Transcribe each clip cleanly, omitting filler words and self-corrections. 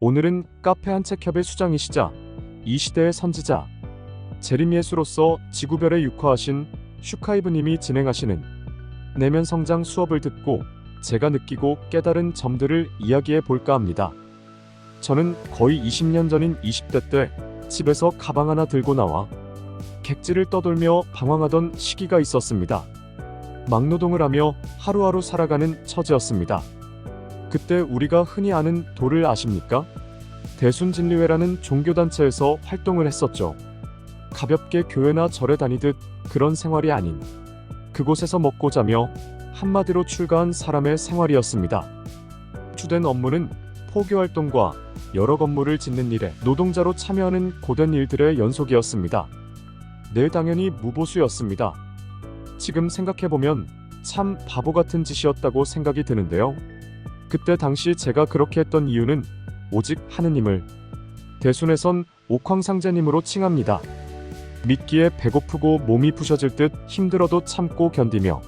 오늘은 카페 한책협의 수장이시자 이 시대의 선지자 재림예수로서 지구별에 육화하신 슈카이브님이 진행하시는 내면 성장 수업을 듣고 제가 느끼고 깨달은 점들을 이야기해 볼까 합니다. 저는 거의 20년 전인 20대 때 집에서 가방 하나 들고 나와 객지를 떠돌며 방황하던 시기가 있었습니다. 막노동을 하며 하루하루 살아가는 처지였습니다. 그때 우리가 흔히 아는 도를 아십니까? 대순진리회라는 종교단체에서 활동을 했었죠. 가볍게 교회나 절에 다니듯 그런 생활이 아닌 그곳에서 먹고 자며 한마디로 출가한 사람의 생활이었습니다. 주된 업무는 포교활동과 여러 건물을 짓는 일에 노동자로 참여하는 고된 일들의 연속이었습니다. 네, 당연히 무보수였습니다. 지금 생각해보면 참 바보 같은 짓이었다고 생각이 드는데요. 그때 당시 제가 그렇게 했던 이유는 오직 하느님을 대순에선 옥황상제님으로 칭합니다. 믿기에 배고프고 몸이 부셔질 듯 힘들어도 참고 견디며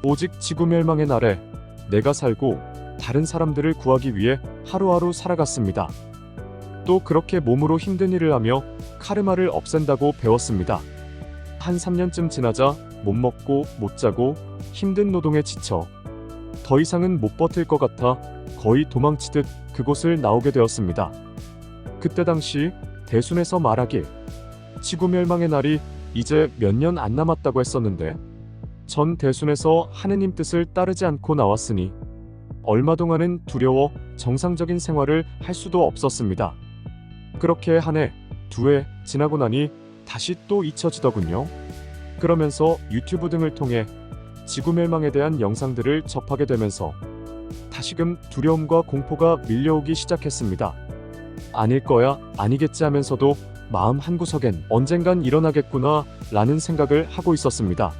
오직 지구 멸망의 날에 내가 살고 다른 사람들을 구하기 위해 하루하루 살아갔습니다. 또 그렇게 몸으로 힘든 일을 하며 카르마를 없앤다고 배웠습니다. 한 3년쯤 지나자 못 먹고 못 자고 힘든 노동에 지쳐 더 이상은 못 버틸 것 같아 거의 도망치듯 그곳을 나오게 되었습니다. 그때 당시 대순에서 말하길 지구 멸망의 날이 이제 몇 년 안 남았다고 했었는데 전 대순에서 하느님 뜻을 따르지 않고 나왔으니 얼마 동안은 두려워 정상적인 생활을 할 수도 없었습니다. 그렇게 한 해, 두 해 지나고 나니 다시 또 잊혀지더군요. 그러면서 유튜브 등을 통해 지구 멸망에 대한 영상들을 접하게 되면서 다시금 두려움과 공포가 밀려오기 시작했습니다. 아닐 거야, 아니겠지 하면서도 마음 한구석엔 언젠간 일어나겠구나 라는 생각을 하고 있었습니다.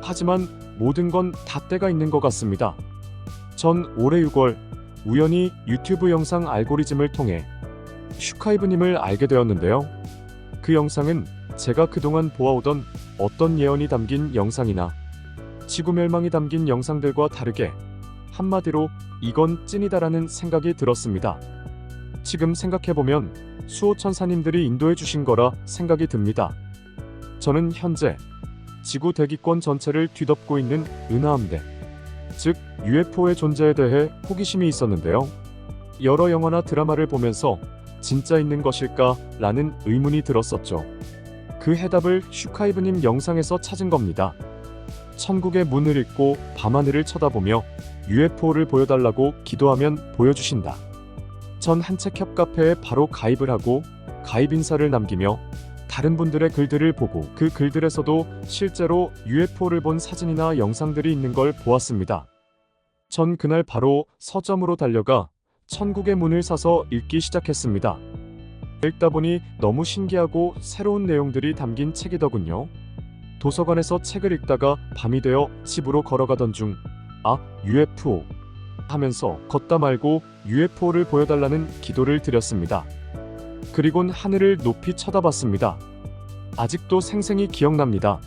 하지만 모든 건 다 때가 있는 것 같습니다. 전 올해 6월 우연히 유튜브 영상 알고리즘을 통해 슈카이브님을 알게 되었는데요. 그 영상은 제가 그동안 보아오던 어떤 예언이 담긴 영상이나 지구 멸망이 담긴 영상들과 다르게 한마디로 이건 찐이다라는 생각이 들었습니다. 지금 생각해보면 수호천사님들이 인도해 주신 거라 생각이 듭니다. 저는 현재 지구 대기권 전체를 뒤덮고 있는 은하함대, 즉 UFO의 존재에 대해 호기심이 있었는데요. 여러 영화나 드라마를 보면서 진짜 있는 것일까? 라는 의문이 들었었죠. 그 해답을 슈카이브님 영상에서 찾은 겁니다. 천국의 문을 읽고 밤하늘을 쳐다보며 UFO를 보여달라고 기도하면 보여주신다. 전 한책협 카페에 바로 가입을 하고 가입 인사를 남기며 다른 분들의 글들을 보고 그 글들에서도 실제로 UFO를 본 사진이나 영상들이 있는 걸 보았습니다. 전 그날 바로 서점으로 달려가 천국의 문을 사서 읽기 시작했습니다. 읽다 보니 너무 신기하고 새로운 내용들이 담긴 책이더군요. 도서관에서 책을 읽다가 밤이 되어 집으로 걸어가던 중 UFO 하면서 걷다 말고 UFO를 보여달라는 기도를 드렸습니다. 그리곤 하늘을 높이 쳐다봤습니다. 아직도 생생히 기억납니다.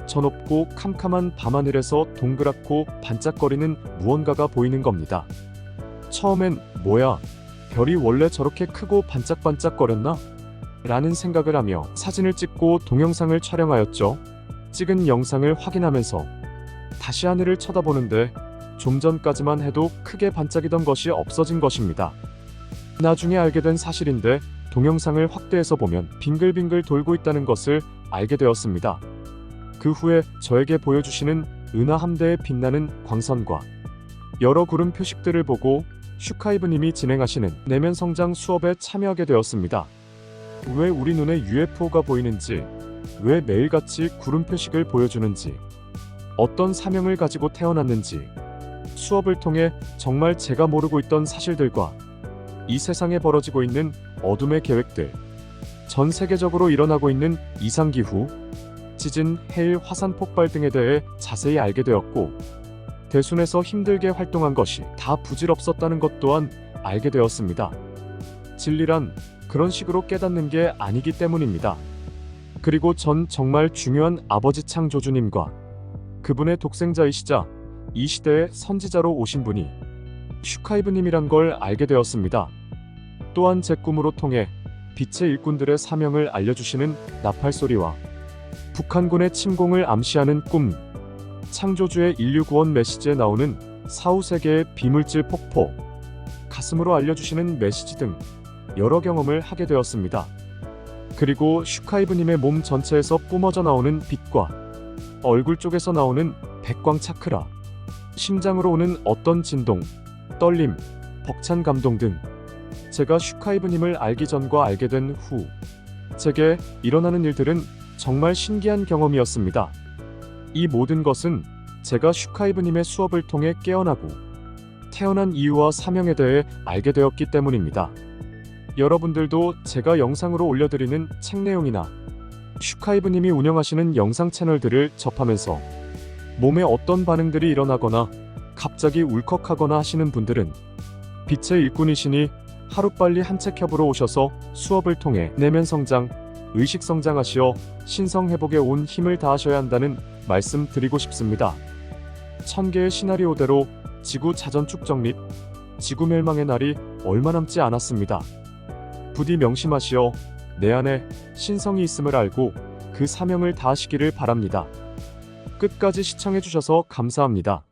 저 높고 캄캄한 밤하늘에서 동그랗고 반짝거리는 무언가가 보이는 겁니다. 처음엔 뭐야, 별이 원래 저렇게 크고 반짝반짝거렸나? 라는 생각을 하며 사진을 찍고 동영상을 촬영하였죠. 찍은 영상을 확인하면서 다시 하늘을 쳐다보는데 좀 전까지만 해도 크게 반짝이던 것이 없어진 것입니다. 나중에 알게 된 사실인데 동영상을 확대해서 보면 빙글빙글 돌고 있다는 것을 알게 되었습니다. 그 후에 저에게 보여주시는 은하함대의 빛나는 광선과 여러 구름 표식들을 보고 슈카이브님이 진행하시는 내면 성장 수업에 참여하게 되었습니다. 왜 우리 눈에 UFO가 보이는지, 왜 매일같이 구름 표식을 보여주는지, 어떤 사명을 가지고 태어났는지, 수업을 통해 정말 제가 모르고 있던 사실들과 이 세상에 벌어지고 있는 어둠의 계획들, 전 세계적으로 일어나고 있는 이상기후, 지진, 해일, 화산 폭발 등에 대해 자세히 알게 되었고, 대순에서 힘들게 활동한 것이 다 부질없었다는 것 또한 알게 되었습니다. 진리란 그런 식으로 깨닫는 게 아니기 때문입니다. 그리고 전 정말 중요한 아버지 창조주님과 그분의 독생자이시자 이 시대의 선지자로 오신 분이 슈카이브님이란 걸 알게 되었습니다. 또한 제 꿈으로 통해 빛의 일꾼들의 사명을 알려주시는 나팔 소리와 북한군의 침공을 암시하는 꿈, 창조주의 인류 구원 메시지에 나오는 사후세계의 비물질 폭포, 가슴으로 알려주시는 메시지 등 여러 경험을 하게 되었습니다. 그리고 슈카이브님의 몸 전체에서 뿜어져 나오는 빛과 얼굴 쪽에서 나오는 백광 차크라, 심장으로 오는 어떤 진동, 떨림, 벅찬 감동 등 제가 슈카이브님을 알기 전과 알게 된 후 제게 일어나는 일들은 정말 신기한 경험이었습니다. 이 모든 것은 제가 슈카이브님의 수업을 통해 깨어나고 태어난 이유와 사명에 대해 알게 되었기 때문입니다. 여러분들도 제가 영상으로 올려드리는 책 내용이나 슈카이브님이 운영하시는 영상 채널들을 접하면서 몸에 어떤 반응들이 일어나거나 갑자기 울컥하거나 하시는 분들은 빛의 일꾼이시니 하루빨리 한책협으로 오셔서 수업을 통해 내면 성장, 의식 성장하시어 신성 회복에 온 힘을 다하셔야 한다는 말씀 드리고 싶습니다. 1000개의 시나리오대로 지구 자전축 정립, 지구 멸망의 날이 얼마 남지 않았습니다. 부디 명심하시어 내 안에 신성이 있음을 알고 그 사명을 다하시기를 바랍니다. 끝까지 시청해주셔서 감사합니다.